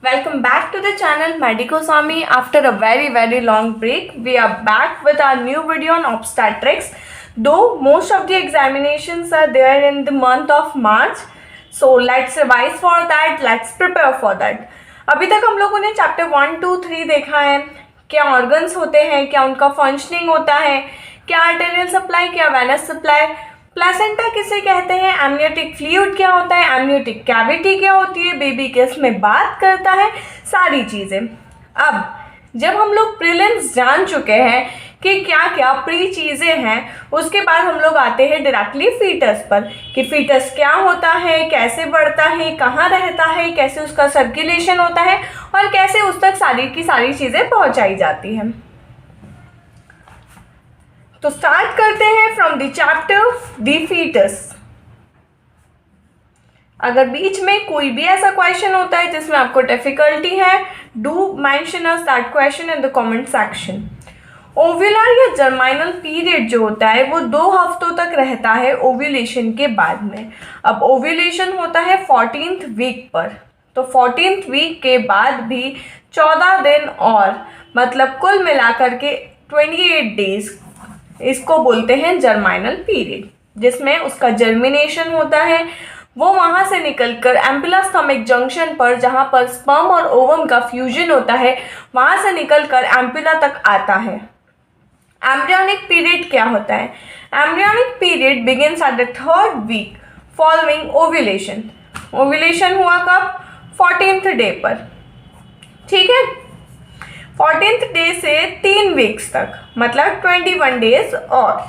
Welcome back to the channel Medico Swami. After a very long break, we are back with our new video on obstetrics. Though most of the examinations are there in the month of March, so let's revise for that, let's prepare for that. अभी तक हम लोगों ने chapter 1, 2, 3 देखा है, क्या organs होते हैं, क्या उनका फंक्शनिंग होता है, क्या आर्टेरियल सप्लाई, क्या वेनस सप्लाई, प्लेसेंटा किसे कहते हैं, एमनियोटिक फ्लूइड क्या होता है, एमनियोटिक कैविटी क्या होती है, बेबी किस में बात करता है, सारी चीज़ें। अब जब हम लोग प्रीलिम्स जान चुके हैं कि क्या क्या प्री चीज़ें हैं, उसके बाद हम लोग आते हैं डायरेक्टली फीटस पर कि फीटस क्या होता है, कैसे बढ़ता है, कहाँ रहता है, कैसे उसका सर्कुलेशन होता है और कैसे उस तक सारी की सारी चीज़ें पहुँचाई जाती हैं। तो स्टार्ट करते हैं from the chapter the foetus. अगर बीच में कोई भी ऐसा क्वेश्चन होता है जिसमें आपको डिफिकल्टी है, do mention us that question in the comment section. Ovular या जर्माइनल पीरियड जो होता है वो 2 हफ्तों तक रहता है ओव्यूलेशन के बाद में। अब ओव्यूलेशन होता है 14th वीक पर, तो 14th वीक के बाद भी 14 दिन और मतलब कुल मिलाकर के 28 डेज, इसको बोलते हैं जर्माइनल पीरियड, जिसमें उसका जर्मिनेशन होता है। वो वहाँ से निकलकर एम्पुला स्टमक जंक्शन पर, जहाँ पर स्पर्म और ओवम का फ्यूजन होता है, वहाँ से निकलकर एम्पुला तक आता है। एम्ब्रियोनिक पीरियड क्या होता है? Embryonic period begins at the 3rd week following ovulation. Ovulation हुआ कब? 14th डे पर, ठीक है। 14th डे से 3 वीक्स तक, मतलब 21 डेज और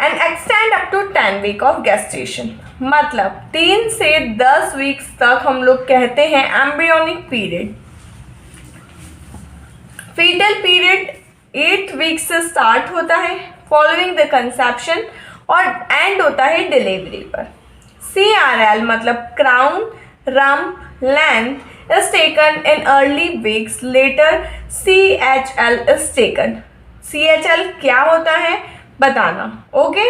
and extend up to 10 week of gestation, मतलब 3 से 10 वीक्स तक हम लोग कहते हैं embryonic period. Foetal period 8th week से स्टार्ट होता है फॉलोइंग द कंसेप्शन और एंड होता है डिलीवरी पर। CRL मतलब crown rump length is taken in early weeks, later CHL is taken। CHL क्या होता है बताना, ओके।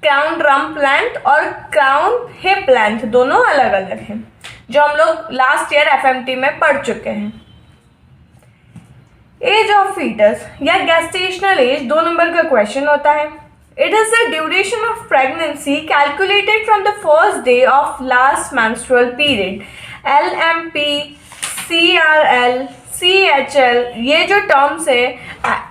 क्राउन रम्प लेंथ और क्राउन हिप लेंथ दोनों अलग अलग हैं, जो हम लोग लास्ट ईयर FMT में पढ़ चुके हैं। एज ऑफ फीटस या गेस्टेशनल एज 2 नंबर का क्वेश्चन होता है। It is the duration of pregnancy calculated from the first day of last menstrual period। LMP, CRL, CHL ये जो टर्म्स है,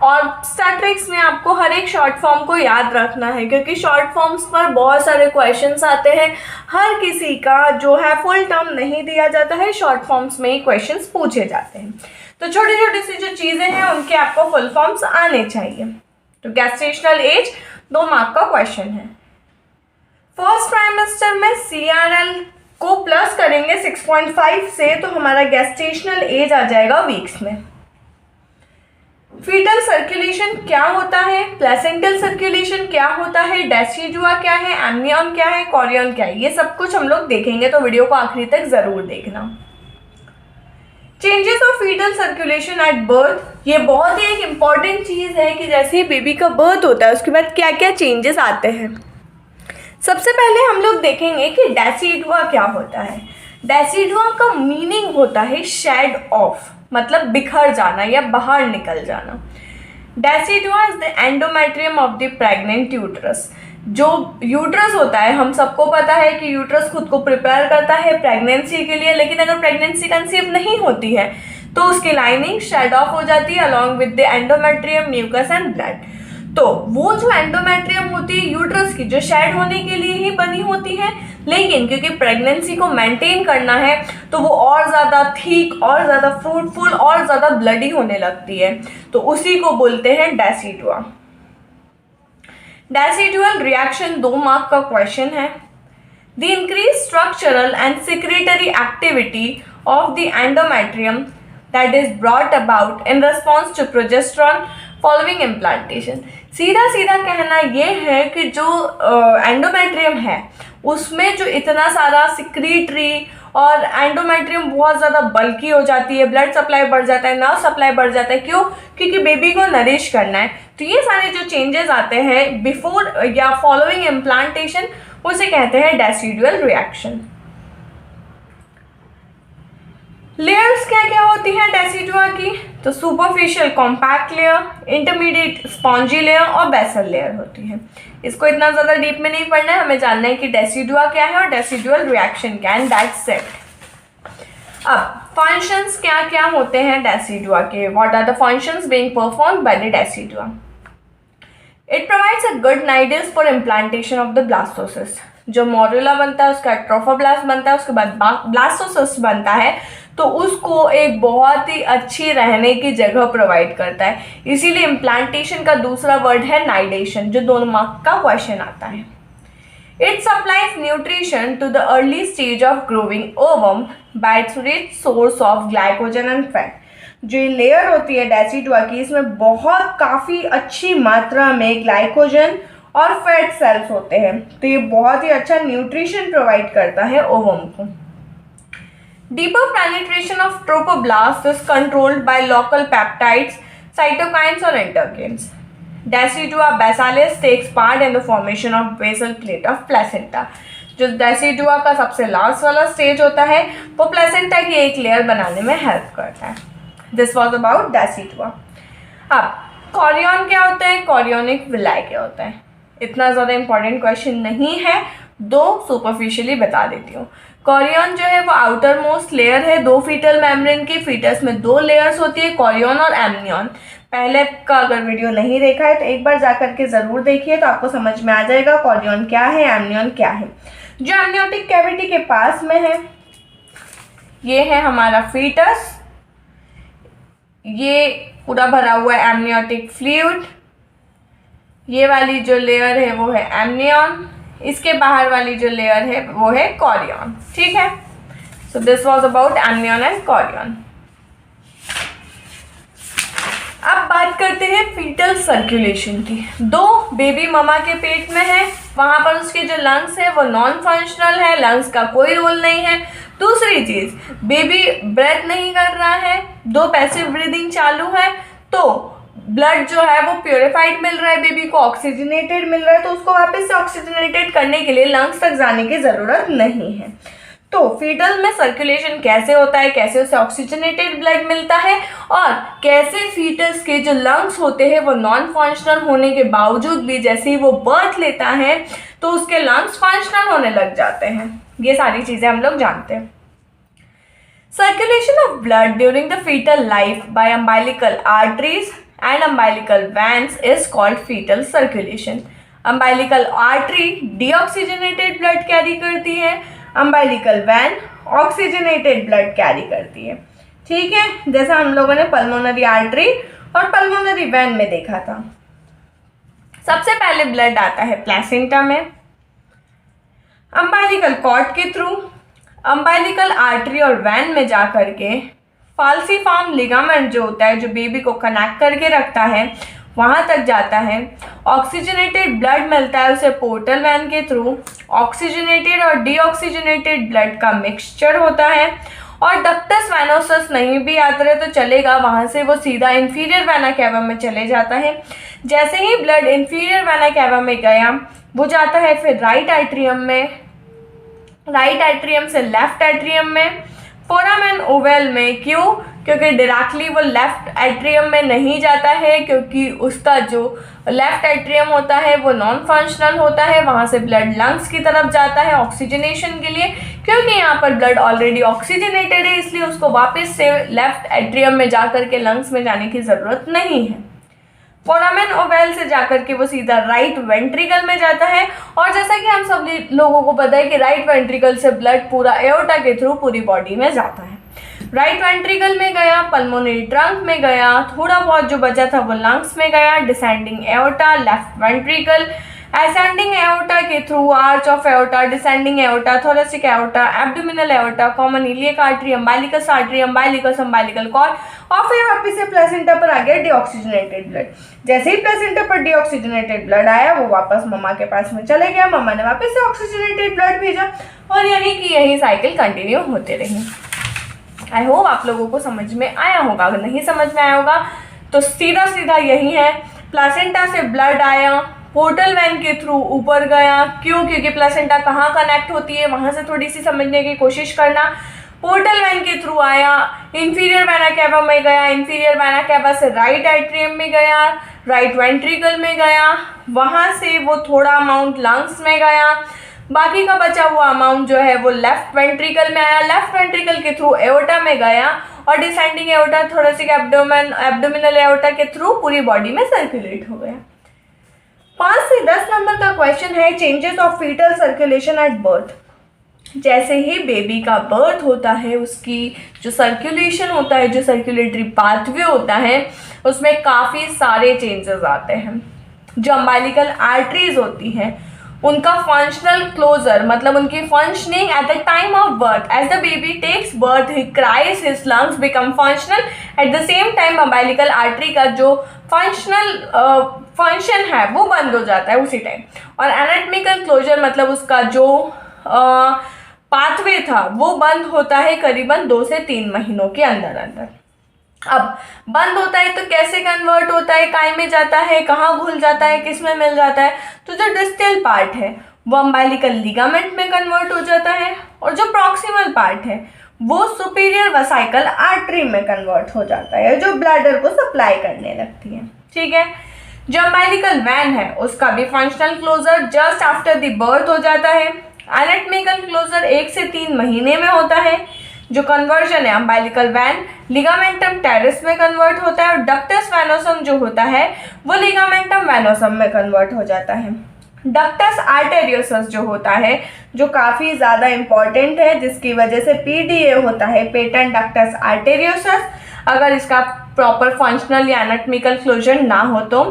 और स्टैटिस्टिक्स में आपको हर एक शॉर्ट फॉर्म को याद रखना है, क्योंकि शॉर्ट फॉर्म्स पर बहुत सारे क्वेश्चंस आते हैं। हर किसी का जो है फुल टर्म नहीं दिया जाता है, शॉर्ट फॉर्म्स में ही क्वेश्चंस पूछे जाते हैं। तो छोटी छोटी सी जो चीज़ें हैं उनके आपको फुल फॉर्म्स आने चाहिए। तो गेस्टेशनल एज 2 मार्क का क्वेश्चन है। फर्स्ट ट्राइमेस्टर में CRL को प्लस करेंगे 6.5 से, तो हमारा गेस्टेशनल एज आ जाएगा वीक्स में। फीटल सर्कुलेशन क्या होता है, प्लेसेंटल सर्कुलेशन क्या होता है, डेसिडुआ क्या है, एमनियन क्या है, कोरियन क्या है, ये सब कुछ हम लोग देखेंगे, तो वीडियो को आखिरी तक जरूर देखना। Changes of foetal circulation at birth, ये बहुत ही एक इम्पॉर्टेंट चीज़ है कि जैसे ही बेबी का बर्थ होता है उसके बाद क्या क्या चेंजेस आते हैं। सबसे पहले हम लोग देखेंगे कि डेसिडुआ क्या होता है। डेसिडुआ का मीनिंग होता है शेड ऑफ, मतलब बिखर जाना या बाहर निकल जाना। Decidua is the endometrium of the pregnant uterus. जो यूट्रस होता है, हम सबको पता है कि यूट्रस खुद को प्रिपेयर करता है प्रेगनेंसी के लिए, लेकिन अगर प्रेगनेंसी कंसीव नहीं होती है तो उसकी लाइनिंग शेड ऑफ हो जाती है along with the endometrium, mucus and blood. तो वो जो एंडोमेट्रियम होती है यूट्रस की, जो शेड होने के लिए ही बनी होती है, लेकिन क्योंकि प्रेगनेंसी को मेंटेन करना है तो वो और ज़्यादा थिक और ज़्यादा फ्रूटफुल और ज़्यादा ब्लडी होने लगती है, तो उसी को बोलते हैं डेसिडुआ। डेसिडुअल रिएक्शन 2 मार्क का क्वेश्चन है। The increase structural and secretory activity of the endometrium that is brought about in response to progesterone following implantation. सीधा सीधा कहना ये है कि जो एंडोमेट्रियम है उसमें जो इतना सारा सिक्रीटरी और एंडोमेट्रियम बहुत ज़्यादा बल्की हो जाती है, ब्लड सप्लाई बढ़ जाता है, नर्व सप्लाई बढ़ जाता है। क्यों? क्योंकि बेबी को नरिश करना है। तो ये सारे जो चेंजेस आते हैं बिफोर या फॉलोइंग इम्प्लांटेशन, उसे कहते हैं डेसिडुअल रिएक्शन। लेयर्स क्या क्या होती हैं डेसिडुआ की? तो superficial compact layer, intermediate spongy layer और बेसल लेयर होती है। इसको इतना ज़्यादा डीप में नहीं पढ़ना है, हमें जानना है कि डेसिडुआ क्या है और डेसिडुअल रिएक्शन क्या है, दैट्स इट। अब फंक्शंस क्या क्या होते हैं डेसिडुआ के? What are the functions being performed by the decidua? It provides a good nidus for implantation of the blastocyst. जो मोरुला बनता है उसका ट्रोफोब्लास्ट बनता है, उसके बाद ब्लास्टोसिस्ट बनता है, तो उसको एक बहुत ही अच्छी रहने की जगह प्रोवाइड करता है। इसीलिए इम्प्लांटेशन का दूसरा वर्ड है नाइडेशन, जो 2 मार्क का क्वेश्चन आता है। It supplies nutrition to the early stage of growing ovum by its rich source of glycogen and fat. जो ये लेयर होती है डेसिडुआ की, इसमें बहुत काफ़ी अच्छी मात्रा में ग्लाइकोजन और फैट सेल्स होते हैं, तो ये बहुत ही अच्छा न्यूट्रिशन प्रोवाइड करता है ओवम को। Deeper penetration of trophoblast is controlled by local peptides, cytokines or interkins. Decidua basalis takes part in the formation of basal plate of placenta. जो डेसिडुआ का सबसे लास्ट वाला स्टेज होता है वो प्लेसेंटा की एक लेयर बनाने में हेल्प करता है। This was about decidua. अब कॉरियन क्या होता है, कॉरियोनिक विलाई क्या होता है? इतना ज़्यादा इंपॉर्टेंट क्वेश्चन नहीं है, 2 सुपरफिशियली बता देती हूँ। कॉरियन जो है वो आउटर मोस्ट लेयर है 2 फीटल मेम्ब्रेन की। फीटस में 2 लेयर्स होती है, कॉरियन और एमनियन। पहले का अगर वीडियो नहीं देखा है तो एक बार जा करके ज़रूर देखिए, तो आपको समझ में आ जाएगा कॉरियन क्या है, एमनियन क्या है। जो एमनियोटिक कैविटी के पास में है ये है हमारा फीटस, ये पूरा भरा हुआ है एमनियोटिक फ्लूइड। ये वाली जो लेयर है वो है एमनियन, इसके बाहर वाली जो लेयर है वो है कॉरियन। ठीक है, so this was about amnion and chorion. अब बात करते हैं फीटल सर्कुलेशन की। 2 बेबी ममा के पेट में है, वहाँ पर उसके जो लंग्स है वो नॉन फंक्शनल है, लंग्स का कोई रोल नहीं है। दूसरी चीज़, बेबी ब्रेथ नहीं कर रहा है, 2 पैसिव ब्रीदिंग चालू है, तो ब्लड जो है वो प्योरीफाइड मिल रहा है, बेबी को ऑक्सीजनेटेड मिल रहा है, तो उसको वापस से ऑक्सीजनेटेड करने के लिए लंग्स तक जाने की ज़रूरत नहीं है। तो फीटल में सर्कुलेशन कैसे होता है, कैसे उसे ऑक्सीजनेटेड ब्लड मिलता है, और कैसे फीटस के जो लंग्स होते हैं वो नॉन फंक्शनल होने के बावजूद भी जैसे ही वो बर्थ लेता है तो उसके लंग्स फंक्शनल होने लग जाते हैं, ये सारी चीज़ें हम लोग जानते हैं। Circulation of blood during the foetal life by umbilical arteries and umbilical veins is called fetal circulation. Umbilical artery deoxygenated blood carry करती है, umbilical vein oxygenated blood carry करती है। ठीक है, जैसा हम लोगों ने पल्मोनरी आर्टरी और पल्मोनरी वेन में देखा था। सबसे पहले ब्लड आता है प्लेसेंटा में, अम्बाइलिकल कॉर्ड के थ्रू, अम्बाइलिकल आर्टरी और वेन में जा करके फाल्सीफॉर्म लिगामेंट जो होता है, जो बेबी को कनेक्ट करके रखता है, वहाँ तक जाता है। ऑक्सीजनेटेड ब्लड मिलता है उसे पोर्टल वैन के थ्रू, ऑक्सीजनेटेड और डीऑक्सीजनेटेड ब्लड का मिक्सचर होता है। और डक्टस वेनोसस नहीं भी आता रहे तो चलेगा, वहाँ से वो सीधा इंफीरियर वेना कैवा में चले जाता है। जैसे ही ब्लड इंफीरियर वेना कैवा में गया वो जाता है फिर राइट एट्रियम में, राइट एट्रियम से लेफ्ट एट्रियम में, फोरामेन ओवेल में। क्यों? क्योंकि डायरेक्टली वो लेफ्ट एट्रियम में नहीं जाता है, क्योंकि उसका जो लेफ्ट एट्रियम होता है वो नॉन फंक्शनल होता है। वहाँ से ब्लड लंग्स की तरफ जाता है ऑक्सीजनेशन के लिए, क्योंकि यहाँ पर ब्लड ऑलरेडी ऑक्सीजनेटेड है, इसलिए उसको वापस से लेफ्ट एट्रियम में जा कर के लंग्स में जाने की ज़रूरत नहीं है। फोरामेन ओवेल से जाकर के वो सीधा राइट वेंट्रिकल में जाता है। और जैसा कि हम सब लोगों को पता है कि राइट वेंट्रिकल से ब्लड पूरा एओर्टा के थ्रू पूरी बॉडी में जाता है। राइट वेंट्रिकल में गया, पल्मोनरी ट्रंक में गया, थोड़ा बहुत जो बचा था वो लंग्स में गया, descending aorta, left ventricle, ascending aorta के through arch of aorta, descending aorta, thoracic aorta, abdominal aorta, common iliac artery, umbilicus artery, umbilicus umbilical cord, और फिर वापस से प्लेसेंटा पर आ गया डीऑक्सीजनेटेड ब्लड। जैसे ही प्लेसेंटा पर डीऑक्सीजनेटेड ब्लड आया वो वापस मम्मा के पास में चले गया, मम्मा ने वापस से ऑक्सीजनेटेड ब्लड भेजा, और यही की यही साइकिल कंटिन्यू होते रही। आई होप आप लोगों को समझ में आया होगा। अगर नहीं समझ में आया होगा तो सीधा सीधा यही है, प्लेसेंटा से ब्लड आया, पोर्टल वैन के थ्रू ऊपर गया। क्यों? क्योंकि प्लेसेंटा कहाँ कनेक्ट होती है, वहाँ से थोड़ी सी समझने की कोशिश करना। पोर्टल वैन के थ्रू आया, इंफीरियर वेना कैवा में गया, इंफीरियर वेना कैवा से राइट एट्रियम में गया, राइट वेंट्रिकल में गया, वहाँ से वो थोड़ा अमाउंट लंग्स में गया, बाकी का बचा हुआ अमाउंट जो है वो लेफ्ट वेंट्रिकल में आया, लेफ्ट वेंट्रिकल के थ्रू एओर्टा में गया और descending aorta thoracic abdominal aorta के थ्रू पूरी बॉडी में सर्कुलेट हो गया। 5 से 10 नंबर का क्वेश्चन है changes of foetal circulation at birth. जैसे ही बेबी का बर्थ होता है उसकी जो सर्कुलेशन होता है, जो सर्कुलेटरी पाथवे होता है, उसमें काफ़ी सारे चेंजेस आते हैं। जो अम्बालिकल आर्टरीज होती हैं उनका फंक्शनल क्लोजर, मतलब उनकी functioning at the time of birth, as the baby takes birth he cries, his lungs become functional, at the same time umbilical artery का जो फंक्शन है वो बंद हो जाता है उसी टाइम। और एनाटॉमिकल क्लोजर मतलब उसका जो पाथवे था वो बंद होता है करीबन 2 से 3 महीनों के अंदर अंदर। अब बंद होता है तो कैसे कन्वर्ट होता है, काय में जाता है, कहाँ घुल जाता है, किस में मिल जाता है, तो जो डिस्टल पार्ट है वो अम्बालिकल लिगामेंट में कन्वर्ट हो जाता है और जो प्रॉक्सिमल पार्ट है वो सुपीरियर वेसाइकल आर्टरी में कन्वर्ट हो जाता है, जो ब्लैडर को सप्लाई करने लगती है। ठीक है, जो अम्बालिकल वैन है उसका भी functional closure just after the birth हो जाता है। एनाटॉमिकल क्लोजर 1 से 3 महीने में होता है। जो कन्वर्जन है अम्बालिकल वैन लिगामेंटम टेरिस में कन्वर्ट होता है और डक्टस वेनोसम जो होता है वो लिगामेंटम वेनोसम में कन्वर्ट हो जाता है। डक्टस आर्टेरियोसस जो होता है, जो काफ़ी ज़्यादा इम्पॉर्टेंट है, जिसकी वजह से पीडीए होता है, पेटेंट डक्टस आर्टेरियोसस, अगर इसका प्रॉपर फंक्शनल या एनाटॉमिकल क्लोजर ना हो तो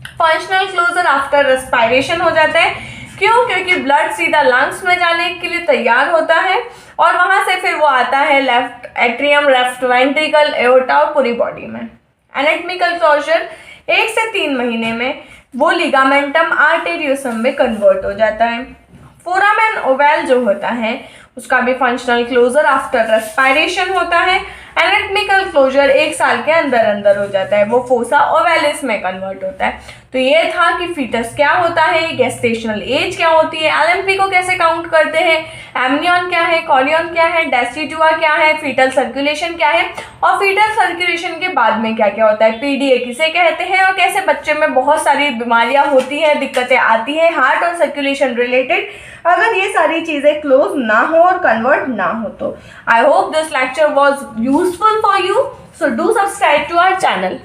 फंक्शनल क्लोजर आफ्टर रेस्पिरेशन हो जाता है। क्यों? क्योंकि ब्लड सीधा लंग्स में जाने के लिए तैयार होता है और वहाँ से फिर वो आता है left atrium, left ventricle, aorta और पूरी बॉडी में। एनाटॉमिकल क्लोजर 1 से 3 महीने में वो लिगामेंटम आर्टेरियोसम में कन्वर्ट हो जाता है। फोरामेन ओवल जो होता है उसका भी फंक्शनल क्लोजर आफ्टर रेस्पिरेशन होता है। एनाटॉमिकल क्लोजर 1 साल के अंदर अंदर हो जाता है, वो फोसा ओवेलिस में कन्वर्ट होता है। तो ये था कि फीटस क्या होता है, गेस्टेशनल एज क्या होती है, एलएमपी को कैसे काउंट करते हैं, एमनियन क्या है, कॉरियन क्या है, डेसिडुआ क्या है, फीटल सर्कुलेशन क्या है और फीटल सर्कुलेशन के बाद में क्या क्या होता है, पीडीए किसे कहते हैं और कैसे बच्चे में बहुत सारी बीमारियां होती हैं, दिक्कतें आती हैं हार्ट और सर्कुलेशन रिलेटेड, अगर ये सारी चीज़ें क्लोज ना हो और कन्वर्ट ना हो तो। I hope this lecture was useful for you, so do subscribe to our channel.